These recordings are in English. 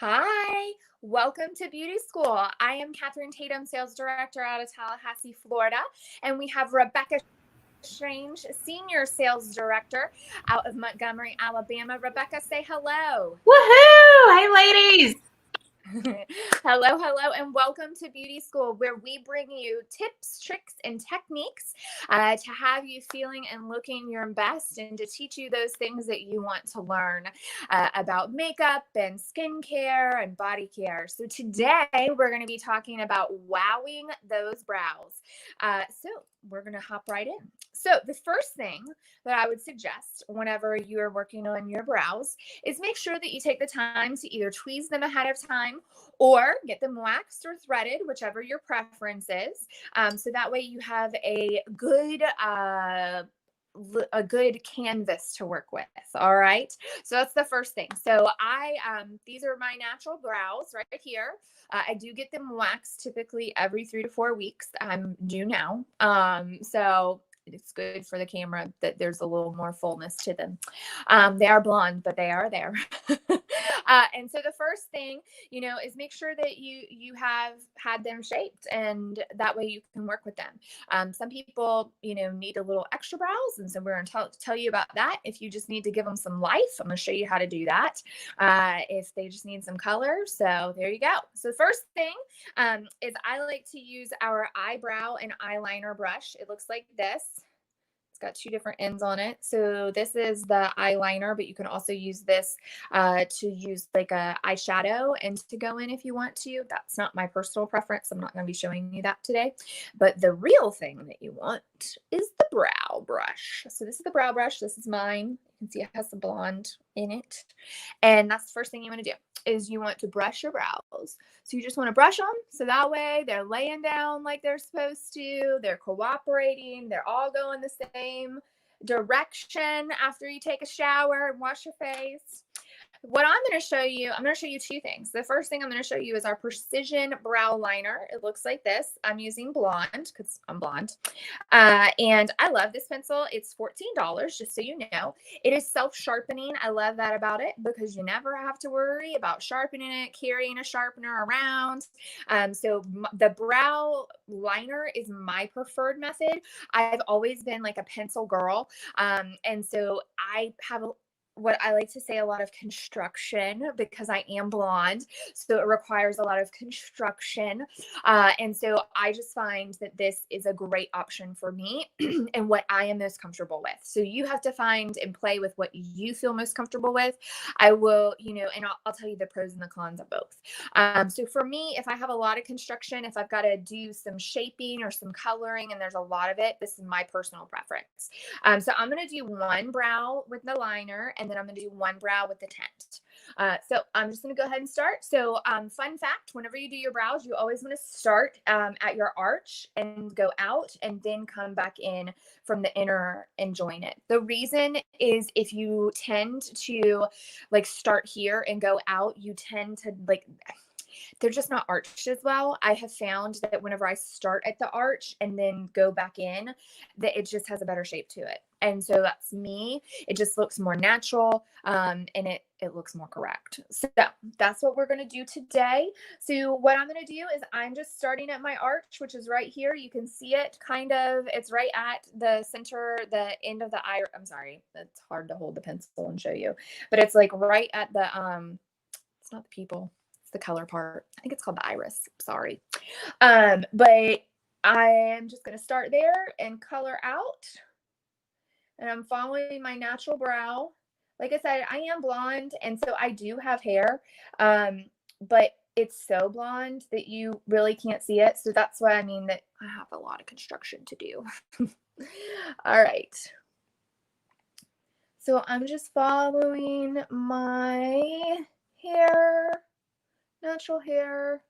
Hi, welcome to Beauty School. I am Catherine Tatum, Sales Director out of Tallahassee, Florida, and we have Rebecca Strange, Senior Sales Director out of Montgomery, Alabama. Rebecca, say hello. Woohoo! Hey, ladies. Hello, and welcome to Beauty School, where we bring you tips, tricks, and techniques to have you feeling and looking your best and to teach you those things that you want to learn about makeup and skincare and body care. So today we're going to be talking about wowing those brows. So we're going to hop right in. So the first thing that I would suggest whenever you are working on your brows is make sure that you take the time to either tweeze them ahead of time or get them waxed or threaded, whichever your preference is. So that way you have a good canvas to work with. All right. So that's the first thing. So these are my natural brows right here. I do get them waxed typically every 3 to 4 weeks. I'm due now. So it's good for the camera that there's a little more fullness to them. They are blonde, but they are there. And so the first thing, is make sure that you have had them shaped, and that way you can work with them. Some people, need a little extra brows, and so we're going to tell you about that. If you just need to give them some life, I'm going to show you how to do that. If they just need some color, so there you go. So the first thing is I like to use our eyebrow and eyeliner brush. It looks like this. Got 2 different ends on it. So this is the eyeliner, but you can also use this to use like a eyeshadow and to go in if you want to. That's not my personal preference. I'm not going to be showing you that today. But the real thing that you want is the brow brush. So this is the brow brush. This is mine. You can see it has the blonde in it. And that's the first thing you want to do is you want to brush your brows. So you just want to brush them so that way they're laying down like they're supposed to. They're cooperating. They're all going the same direction after you take a shower and wash your face. What I'm going to show you 2 things. The first thing I'm going to show you is our precision brow liner. It looks like this. I'm using blonde because I'm blonde. And I love this pencil. It's $14, just so you know. It is self-sharpening. I love that about it because you never have to worry about sharpening it, carrying a sharpener around. So the brow liner is my preferred method. I've always been like a pencil girl. And so I have what I like to say a lot of construction because I am blonde. So it requires a lot of construction. And so I just find that this is a great option for me and what I am most comfortable with. So you have to find and play with what you feel most comfortable with. I will, and I'll tell you the pros and the cons of both. So for me, if I have a lot of construction, if I've got to do some shaping or some coloring and there's a lot of it, this is my personal preference. So I'm going to do one brow with the liner, and then I'm going to do one brow with the tint. So I'm just going to go ahead and start. So fun fact, whenever you do your brows, you always want to start at your arch and go out and then come back in from the inner and join it. The reason is if you tend to like start here and go out, you tend to like they're just not arched as well. I have found that whenever I start at the arch and then go back in, that it just has a better shape to it. And so that's me. It just looks more natural, and it looks more correct. So that's what we're going to do today. So what I'm going to do is I'm just starting at my arch, which is right here. You can see it kind of, it's right at the center, the end of the eye. I'm sorry, it's hard to hold the pencil and show you, but it's like right at the, it's not the pupil. The color part. I think it's called the iris. Sorry. But I am just going to start there and color out. And I'm following my natural brow. Like I said, I am blonde, and so I do have hair. But it's so blonde that you really can't see it. So that's why I mean that I have a lot of construction to do. All right. So I'm just following my hair. Natural hair,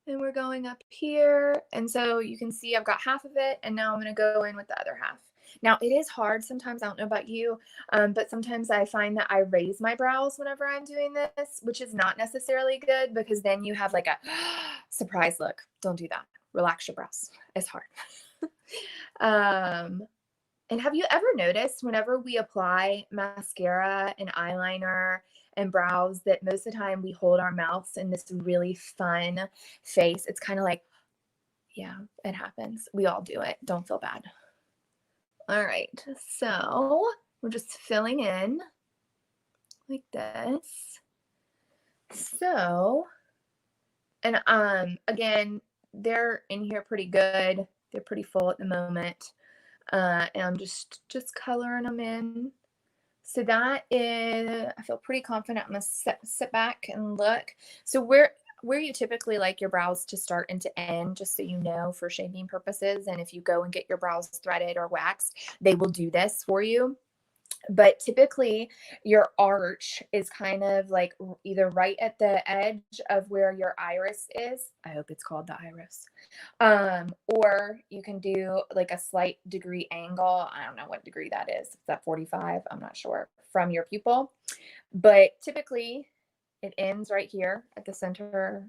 and we're going up here, and so you can see I've got half of it, and now I'm going to go in with the other half. Now it is hard sometimes, I don't know about you, but sometimes I find that I raise my brows whenever I'm doing this, which is not necessarily good because then you have like a surprise look. Don't do that. Relax your brows. It's hard. And have you ever noticed whenever we apply mascara and eyeliner and brows that most of the time we hold our mouths in this really fun face? It's kind of like, yeah, it happens. We all do it. Don't feel bad. All right. So we're just filling in like this. So, and again, they're in here pretty good. They're pretty full at the moment. And I'm just coloring them in. So that is, I feel pretty confident. I'm gonna sit back and look. So where you typically like your brows to start and to end, just so you know, for shaping purposes. And if you go and get your brows threaded or waxed, they will do this for you. But typically your arch is kind of like either right at the edge of where your iris is. I hope it's called the iris. Or you can do like a slight degree angle. I don't know what degree that is. Is that 45? I'm not sure, from your pupil. But typically it ends right here at the center,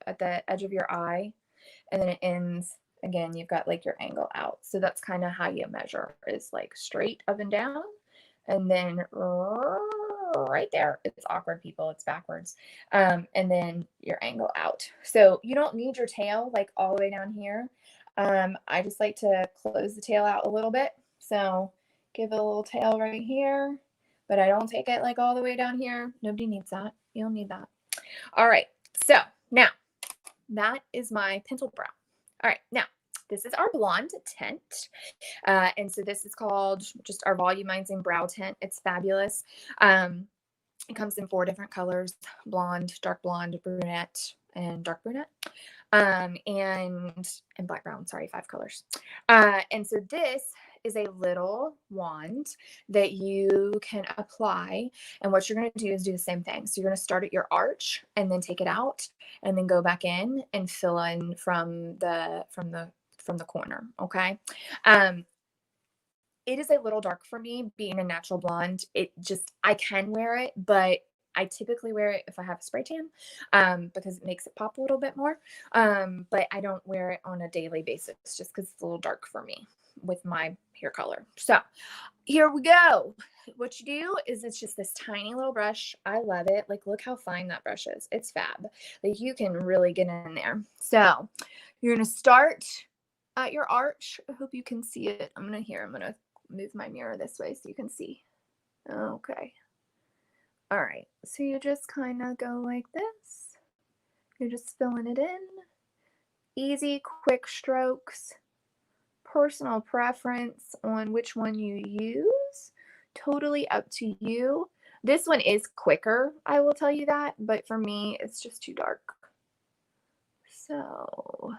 at the edge of your eye. And then it ends again, you've got like your angle out. So that's kind of how you measure, is like straight up and down. And then right there, it's awkward, people, it's backwards. And then your angle out. So you don't need your tail like all the way down here. I just like to close the tail out a little bit. So give it a little tail right here, but I don't take it like all the way down here. Nobody needs that. You don't need that. All right. So now that is my pencil brow. All right. Now this is our blonde tint. And so this is called just our volumizing brow tint. It's fabulous. It comes in 4 different colors: blonde, dark blonde, brunette, and dark brunette. And black brown, sorry, 5 colors. And so this is a little wand that you can apply. And what you're going to do is do the same thing. So you're going to start at your arch and then take it out and then go back in and fill in from the corner. Okay. It is a little dark for me, being a natural blonde. I can wear it, but I typically wear it if I have a spray tan, because it makes it pop a little bit more. But I don't wear it on a daily basis just because it's a little dark for me with my hair color. So here we go. What you do is, it's just this tiny little brush. I love it. Like, look how fine that brush is. It's fab. Like, you can really get in there. So you're going to start at your arch. I hope you can see it. I'm going to move my mirror this way so you can see. Okay. All right. So you just kind of go like this. You're just filling it in. Easy, quick strokes. Personal preference on which one you use. Totally up to you. This one is quicker, I will tell you that, but for me, it's just too dark. So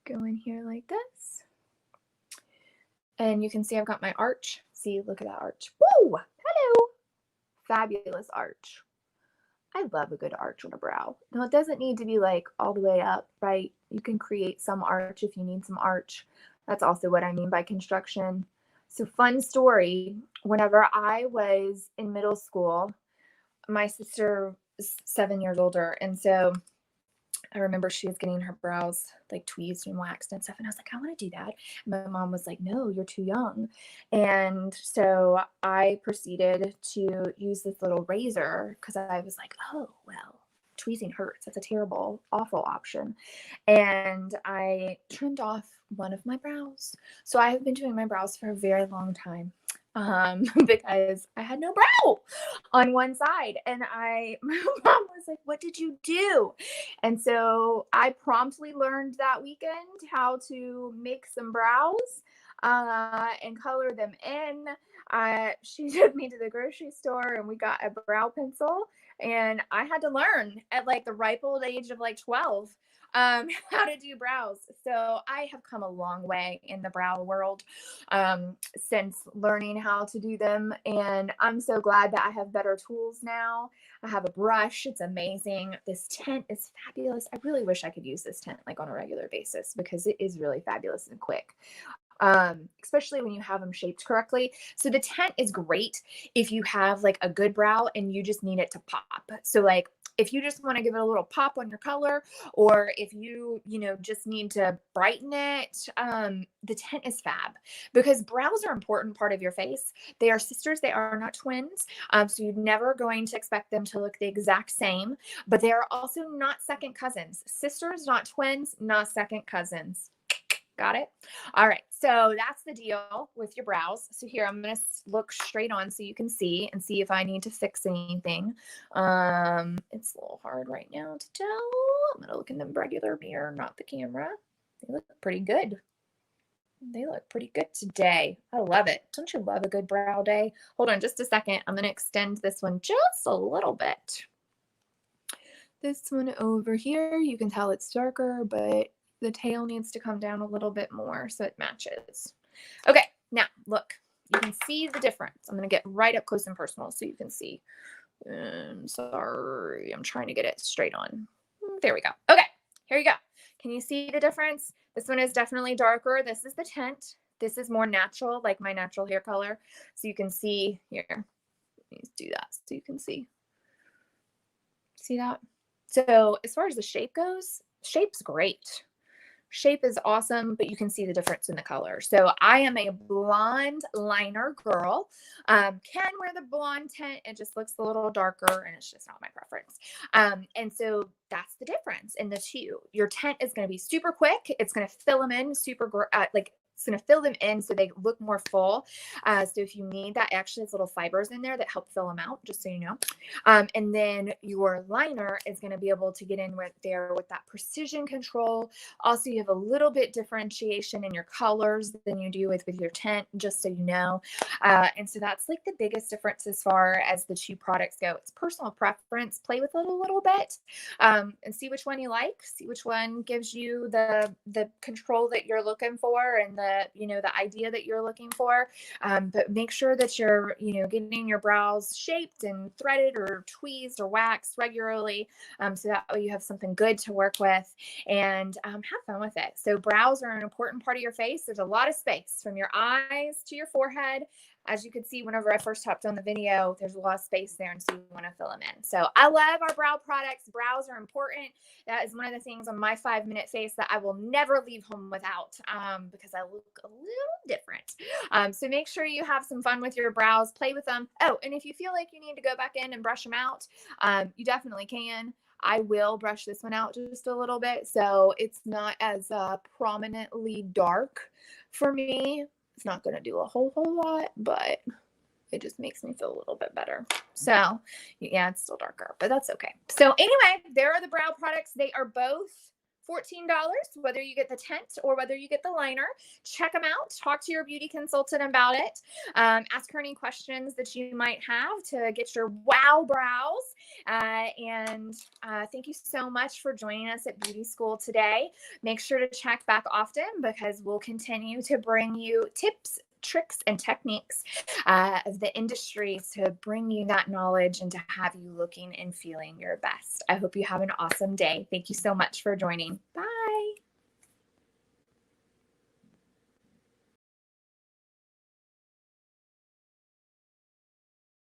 go in here like this. And you can see I've got my arch. See, look at that arch. Woo! Hello! Fabulous arch. I love a good arch on a brow. Now, it doesn't need to be like all the way up, right? You can create some arch if you need some arch. That's also what I mean by construction. So, fun story. Whenever I was in middle school, my sister is 7 years older. And so I remember she was getting her brows like tweezed and waxed and stuff. And I was like, I want to do that. And my mom was like, no, you're too young. And so I proceeded to use this little razor because I was like, oh, well, tweezing hurts. That's a terrible, awful option. And I trimmed off one of my brows. So I have been doing my brows for a very long time. Because I had no brow on one side, and my mom was like, what did you do? And so I promptly learned that weekend how to make some brows and color them in. She took me to the grocery store and we got a brow pencil, and I had to learn at like the ripe old age of like 12 how to do brows. So I have come a long way in the brow world since learning how to do them. And I'm so glad that I have better tools now. I have a brush. It's amazing. This tint is fabulous. I really wish I could use this tint like on a regular basis because it is really fabulous and quick. Especially when you have them shaped correctly. So the tint is great if you have like a good brow and you just need it to pop. So like if you just want to give it a little pop on your color, or if you just need to brighten it, the tint is fab, because brows are an important part of your face. They are sisters. They are not twins. So you're never going to expect them to look the exact same, but they are also not second cousins. Sisters, not twins, not second cousins. Got it? All right. So that's the deal with your brows. So here, I'm going to look straight on so you can see and see if I need to fix anything. It's a little hard right now to tell. I'm going to look in the regular mirror, not the camera. They look pretty good. They look pretty good today. I love it. Don't you love a good brow day? Hold on just a second. I'm going to extend this one just a little bit. This one over here, you can tell it's darker, but the tail needs to come down a little bit more so it matches. Okay, now look, you can see the difference. I'm going to get right up close and personal so you can see. Sorry, I'm trying to get it straight on. There we go. Okay, here you go. Can you see the difference? This one is definitely darker. This is the tint. This is more natural, like my natural hair color. So you can see here. Let me do that so you can see. See that? So as far as the shape goes, shape's great. Shape is awesome, but you can see the difference in the color. So I am a blonde liner girl. Can wear the blonde tint. It just looks a little darker and it's just not my preference. And so that's the difference in the two. Your tint is going to be super quick. It's going to fill them in super, it's going to fill them in so they look more full. So if you need that, actually has little fibers in there that help fill them out, just so you know. And then your liner is going to be able to get in right there with that precision control. Also, you have a little bit differentiation in your colors than you do with your tint, just so you know. And so that's like the biggest difference as far as the two products go. It's personal preference. Play with it a little bit and see which one you like. See which one gives you the control that you're looking for and the idea that you're looking for. But make sure that you're getting your brows shaped and threaded or tweezed or waxed regularly, so that way you have something good to work with and have fun with it. So brows are an important part of your face. There's a lot of space from your eyes to your forehead. As you could see, whenever I first hopped on the video, there's a lot of space there, and so you want to fill them in. So I love our brow products. Brows are important. That is one of the things on my 5-minute face that I will never leave home without, because I look a little different. So make sure you have some fun with your brows. Play with them. Oh, and if you feel like you need to go back in and brush them out, you definitely can. I will brush this one out just a little bit, so it's not as prominently dark for me. It's not going to do a whole lot, but it just makes me feel a little bit better. So yeah, it's still darker, but that's okay. So anyway, there are the brow products. They are both $14, whether you get the tint or whether you get the liner. Check them out. Talk to your beauty consultant about it. Ask her any questions that you might have to get your wow brows. And thank you so much for joining us at Beauty School today. Make sure to check back often, because we'll continue to bring you tips, tricks, and techniques of the industry to bring you that knowledge and to have you looking and feeling your best. I hope you have an awesome day. Thank you so much for joining. Bye.